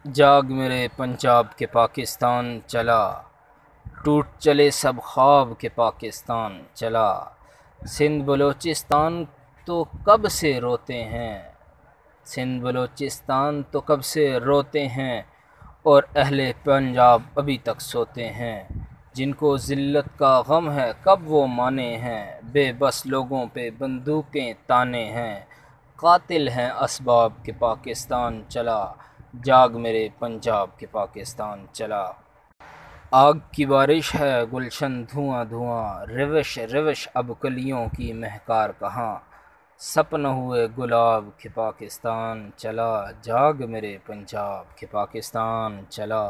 جاگ میرے پنجاب کے پاکستان چلا، ٹوٹ چلے سب خواب کے پاکستان چلا۔ سندھ بلوچستان تو کب سے روتے ہیں، سندھ بلوچستان تو کب سے روتے ہیں، اور اہل پنجاب ابھی تک سوتے ہیں۔ جن کو ذلت کا غم ہے کب وہ مانے ہیں، بے بس لوگوں پہ بندوقیں تانے ہیں۔ قاتل ہیں اسباب کے پاکستان چلا، جاگ میرے پنجاب کے پاکستان چلا۔ آگ کی بارش ہے گلشن دھواں دھواں، روش روش اب کلیوں کی مہکار کہاں۔ سپن ہوئے گلاب کے پاکستان چلا، جاگ میرے پنجاب کے پاکستان چلا۔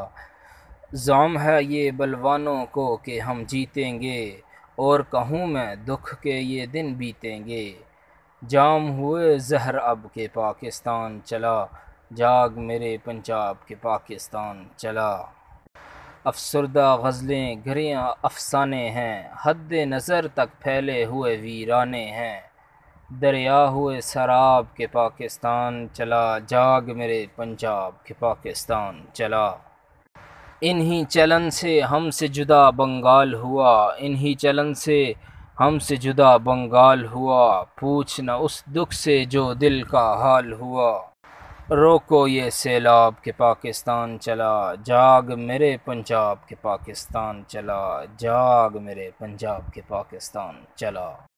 زعم ہے یہ بلوانوں کو کہ ہم جیتیں گے، اور کہوں میں دکھ کے یہ دن بیتیں گے۔ جام ہوئے زہر اب کے پاکستان چلا، جاگ میرے پنجاب کے پاکستان چلا۔ افسردہ غزلیں گھریاں افسانے ہیں، حد نظر تک پھیلے ہوئے ویرانے ہیں۔ دریا ہوئے سراب کے پاکستان چلا، جاگ میرے پنجاب کے پاکستان چلا۔ انہی چلن سے ہم سے جدا بنگال ہوا، انہی چلن سے ہم سے جدا بنگال ہوا۔ پوچھ نہ اس دکھ سے جو دل کا حال ہوا۔ روکو یہ سیلاب کے پاکستان چلا، جاگ میرے پنجاب کے پاکستان چلا، جاگ میرے پنجاب کے پاکستان چلا۔